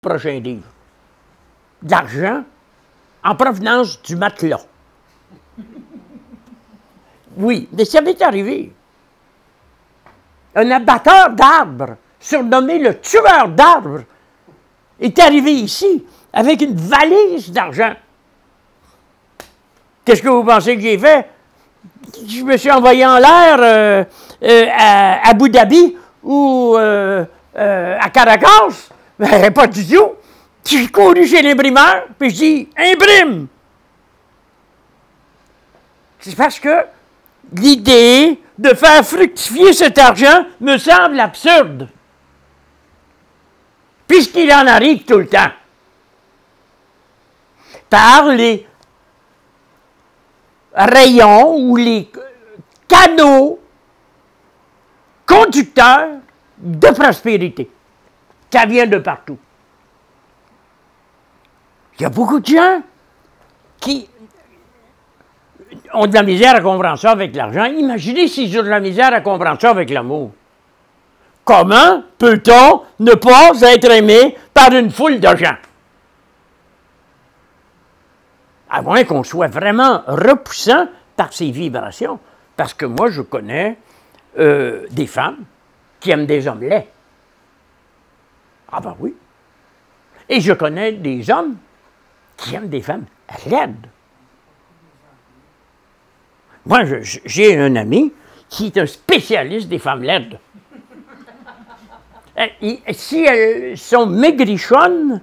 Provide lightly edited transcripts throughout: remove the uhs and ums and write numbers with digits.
prochain livre. D'argent en provenance du matelas. Oui, mais ça m'est arrivé. Un abatteur d'arbres, surnommé le tueur d'arbres, est arrivé ici avec une valise d'argent. Qu'est-ce que vous pensez que j'ai fait? Je me suis envoyé en l'air à Abu Dhabi ou à Caracas. Ben, pas du tout. J'ai couru chez l'imprimeur, puis je dis « Imprime! » C'est parce que l'idée de faire fructifier cet argent me semble absurde. Puisqu'il en arrive tout le temps. Par les rayons ou les canaux conducteurs de prospérité. Ça vient de partout. Il y a beaucoup de gens qui ont de la misère à comprendre ça avec l'argent. Imaginez s'ils ont de la misère à comprendre ça avec l'amour. Comment peut-on ne pas être aimé par une foule de gens? À moins qu'on soit vraiment repoussant par ces vibrations. Parce que moi, je connais des femmes qui aiment des hommes laids. Ah ben oui. Et je connais des hommes qui aiment des femmes laides. Moi, j'ai un ami qui est un spécialiste des femmes laides. Si elles sont maigrichonnes,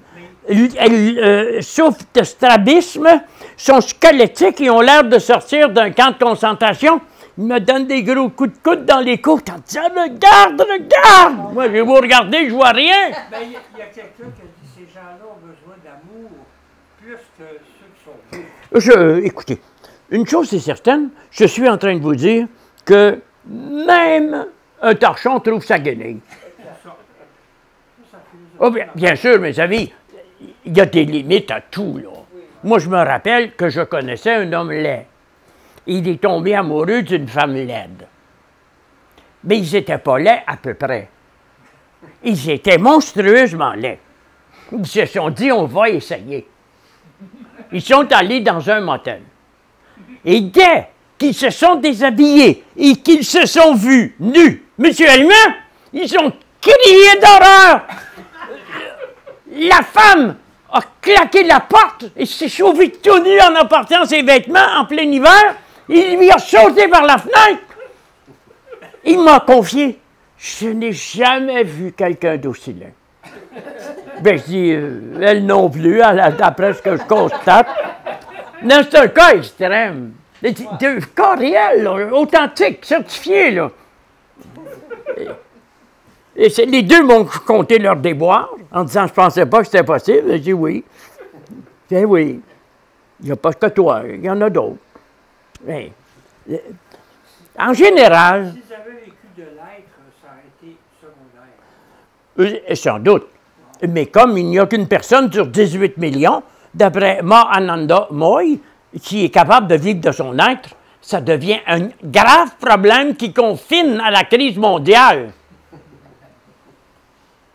elles souffrent de strabisme, sont squelettiques et ont l'air de sortir d'un camp de concentration, ils me donnent des gros coups de coude dans les côtes en disant « Regarde, regarde! » Moi, je vais vous regarder, je vois rien. Ben, il y a quelqu'un qui a dit ces gens-là ont besoin d'amour plus que ceux qui sont beaux. Écoutez, une chose est certaine, je suis en train de vous dire que même un torchon trouve sa guenille. Oh, bien sûr, mes amis, il y a des limites à tout, là. Moi, je me rappelle que je connaissais un homme laid. Il est tombé amoureux d'une femme laide. Mais ils n'étaient pas laids à peu près. Ils étaient monstrueusement laids. Ils se sont dit, on va essayer. Ils sont allés dans un motel. Et dès qu'ils se sont déshabillés et qu'ils se sont vus nus, mutuellement, ils ont crié d'horreur. La femme a claqué la porte et s'est sauvée tout nu en apportant ses vêtements en plein hiver. Il lui a sauté par la fenêtre. Il m'a confié, je n'ai jamais vu quelqu'un d'aussi laid. Ben, je dis, elle non plus, d'après ce que je constate. Non, c'est un cas extrême. Un cas réel, là, authentique, certifié, là. Et les deux m'ont compté leur déboire en disant, je ne pensais pas que c'était possible. J'ai dit oui. J'ai dit oui. Il n'y a pas que toi, il y en a d'autres. Mais, en général... S'ils avaient vécu de l'être, ça aurait été secondaire. Sans doute. Mais comme il n'y a qu'une personne sur 18 millions, d'après Mahananda Moy, qui est capable de vivre de son être, ça devient un grave problème qui confine à la crise mondiale.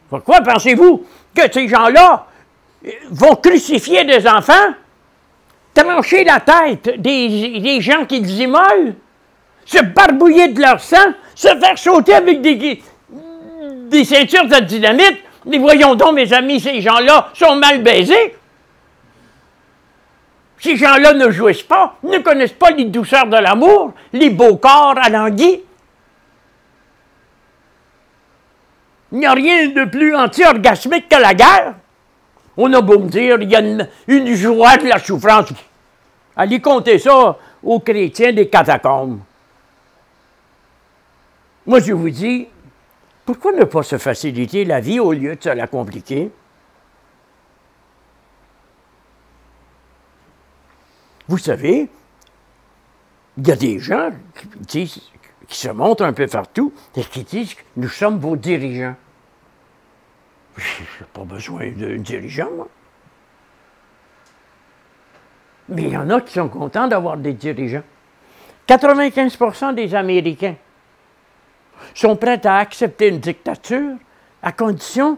Pourquoi pensez-vous que ces gens-là vont crucifier des enfants, trancher la tête des gens qu'ils immolent, se barbouiller de leur sang, se faire sauter avec des ceintures de dynamite? Mais voyons donc, mes amis, ces gens-là sont mal baisés. Ces gens-là ne jouissent pas, ne connaissent pas les douceurs de l'amour, les beaux corps alanguis. Il n'y a rien de plus anti-orgasmique que la guerre. On a beau me dire, il y a une joie de la souffrance. Allez compter ça aux chrétiens des catacombes. Moi, je vous dis, pourquoi ne pas se faciliter la vie au lieu de se la compliquer? Vous savez, il y a des gens qui se montrent un peu partout et qui disent que nous sommes vos dirigeants. Je n'ai pas besoin d'un dirigeant, moi. Mais il y en a qui sont contents d'avoir des dirigeants. 95% des Américains sont prêts à accepter une dictature à condition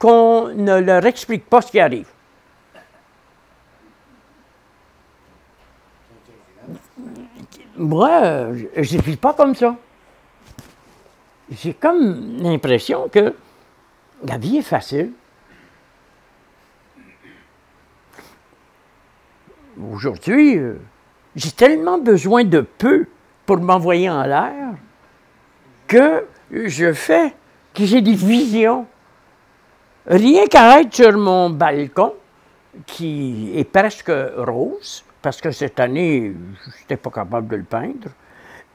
qu'on ne leur explique pas ce qui arrive. Moi, je ne vis pas comme ça. J'ai comme l'impression que la vie est facile. Aujourd'hui, j'ai tellement besoin de peu pour m'envoyer en l'air que que j'ai des visions. Rien qu'à être sur mon balcon, qui est presque rose, parce que cette année, je n'étais pas capable de le peindre,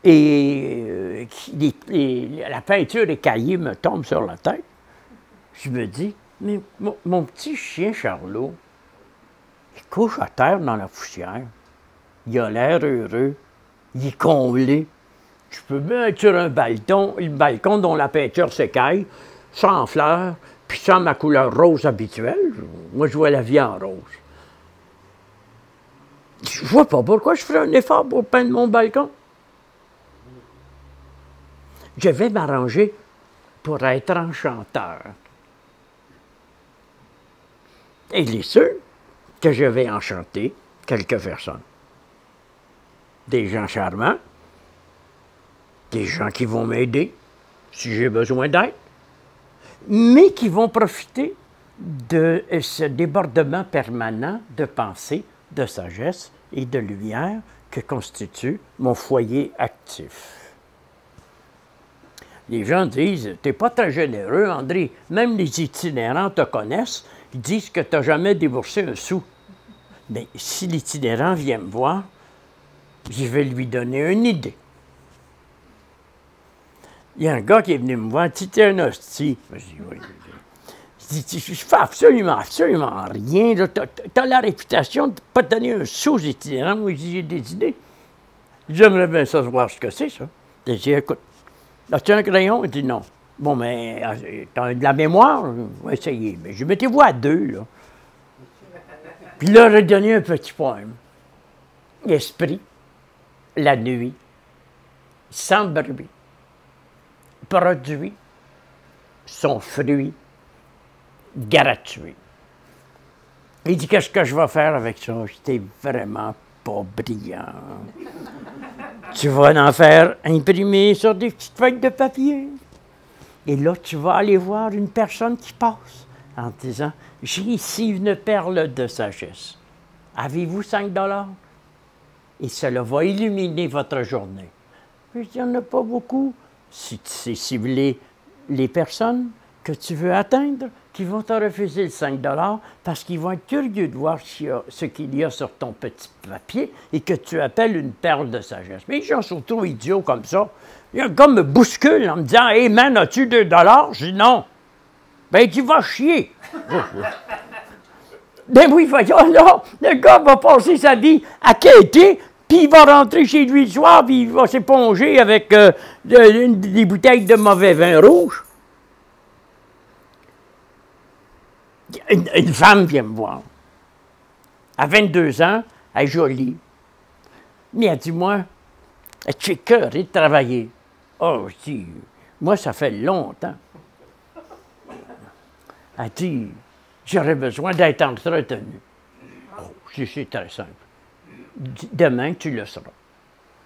et la peinture écaillée me tombe sur la tête. Je me dis, mais mon petit chien Charlot, il couche à terre dans la poussière. Il a l'air heureux. Il est comblé. Je peux bien être sur un balcon dont la peinture s'écaille, sans fleurs, puis sans ma couleur rose habituelle. Moi, je vois la vie en rose. Je vois pas pourquoi je ferais un effort pour peindre mon balcon. Je vais m'arranger pour être enchanteur. Et il est sûr que je vais enchanter quelques personnes. Des gens charmants, des gens qui vont m'aider si j'ai besoin d'aide, mais qui vont profiter de ce débordement permanent de pensée, de sagesse et de lumière que constitue mon foyer actif. Les gens disent « T'es pas très généreux, André. Même les itinérants te connaissent. Ils disent que tu n'as jamais déboursé un sou. » Mais si l'itinérant vient me voir, je vais lui donner une idée. Il y a un gars qui est venu me voir, « Tu es un hostie. » Je dis « Oui. » Je dis « Je fais absolument rien. Tu as la réputation de ne pas te donner un sou aux itinérants. » Moi, j'ai des idées. J'aimerais bien savoir ce que c'est, ça. Je dis « Écoute, as-tu un crayon? » Il dit « Non. » Bon, mais tu as de la mémoire? On va essayer. Mais je mettez-vous à deux, là. Puis là, j'ai donné un petit poème. Esprit, la nuit, sans bruit, produit son fruit gratuit. Il dit, qu'est-ce que je vais faire avec ça? J'étais vraiment pas brillant. Tu vas en faire imprimer sur des petites feuilles de papier. Et là, tu vas aller voir une personne qui passe en te disant, j'ai ici une perle de sagesse. Avez-vous 5 $? Et cela va illuminer votre journée. Puis il n'y en a pas beaucoup. Si tu sais cibler les personnes que tu veux atteindre, qui vont te refuser le 5 $ parce qu'ils vont être curieux de voir ce qu'il y a sur ton petit papier et que tu appelles une perle de sagesse. Mais les gens sont trop idiots comme ça. Il y a un gars me bouscule en me disant « Hey man, as-tu 2 $? » Je dis « Non. » Ben, tu vas chier. Ben oui, voyons là, le gars va passer sa vie à quêter, puis il va rentrer chez lui le soir, puis il va s'éponger avec des bouteilles de mauvais vin rouge. Une femme vient me voir. À 22 ans, elle est jolie. Mais elle dit, moi, tu es écœuré de travailler. Oh, je dis, moi, ça fait longtemps. Elle dit, j'aurais besoin d'être entretenu. Oh, je dis, c'est très simple. Demain, tu le seras.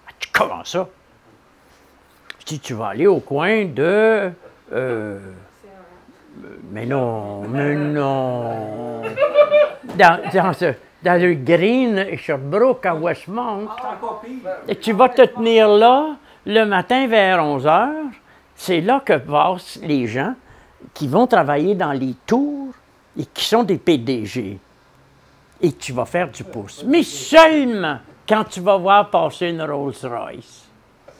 Elle dit, comment ça? Je dis, tu vas aller au coin de... mais non. Dans le Green, Sherbrooke, à Westmount. Et tu vas te tenir là, le matin vers 11 h. C'est là que passent les gens qui vont travailler dans les tours et qui sont des PDG. Et tu vas faire du pouce. Mais seulement quand tu vas voir passer une Rolls-Royce.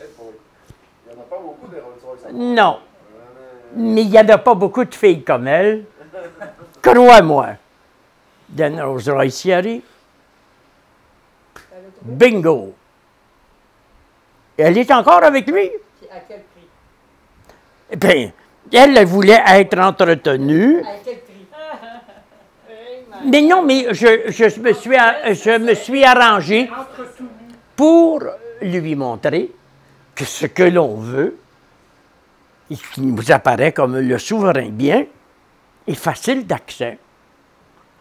Il n'y en a pas beaucoup des Rolls-Royce. Non. Mais il n'y en a pas beaucoup de filles comme elle. Crois-moi. D'une Rolls-Royce qui arrive. Bingo. Elle est encore avec lui. À quel prix? Eh bien, elle voulait être entretenue. À quel prix? Mais non, mais je me suis arrangé pour lui montrer que ce que l'on veut, et qui nous apparaît comme le souverain bien, et facile d'accès.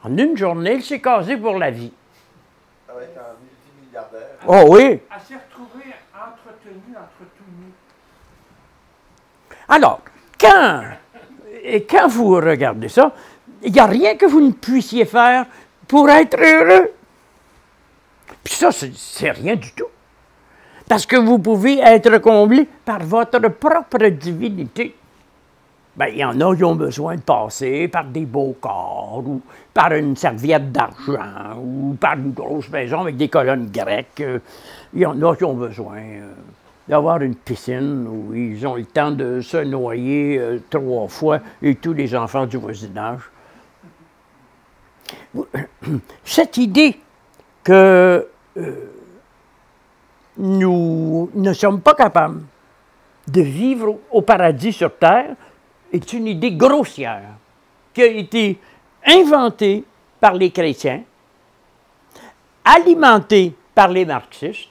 En une journée, il s'est casé pour la vie. Avec un multimilliardaire. Oh oui! Elle s'est retrouvée entretenue entre tout nu. Alors, quand vous regardez ça, il n'y a rien que vous ne puissiez faire pour être heureux. Puis ça, c'est rien du tout. Parce que vous pouvez être comblé par votre propre divinité. Bien, il y en a qui ont besoin de passer par des beaux corps, ou par une serviette d'argent, ou par une grosse maison avec des colonnes grecques. Il y en a qui ont besoin d'avoir une piscine où ils ont le temps de se noyer 3 fois et tous les enfants du voisinage. Cette idée que nous ne sommes pas capables de vivre au paradis sur Terre est une idée grossière qui a été inventée par les chrétiens, alimentée par les marxistes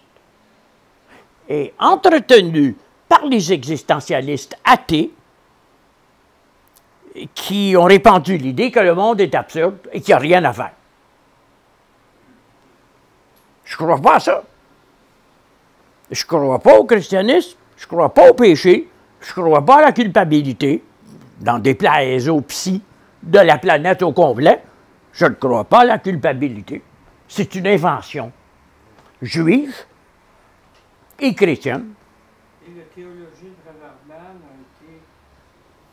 et entretenue par les existentialistes athées qui ont répandu l'idée que le monde est absurde et qu'il n'y a rien à faire. Je ne crois pas à ça. Je ne crois pas au christianisme, je ne crois pas au péché, je ne crois pas à la culpabilité, dans des psy de la planète au complet. Je ne crois pas à la culpabilité. C'est une invention juive et chrétienne. Et le théologien de Reverman a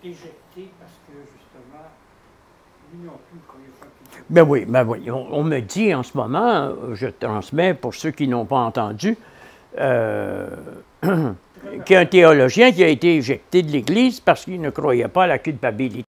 été éjecté parce que, justement, lui non plus ne croyait pas qu'il... Ben oui, on me dit en ce moment, je transmets pour ceux qui n'ont pas entendu, qu'il y a un théologien qui a été éjecté de l'Église parce qu'il ne croyait pas à la culpabilité.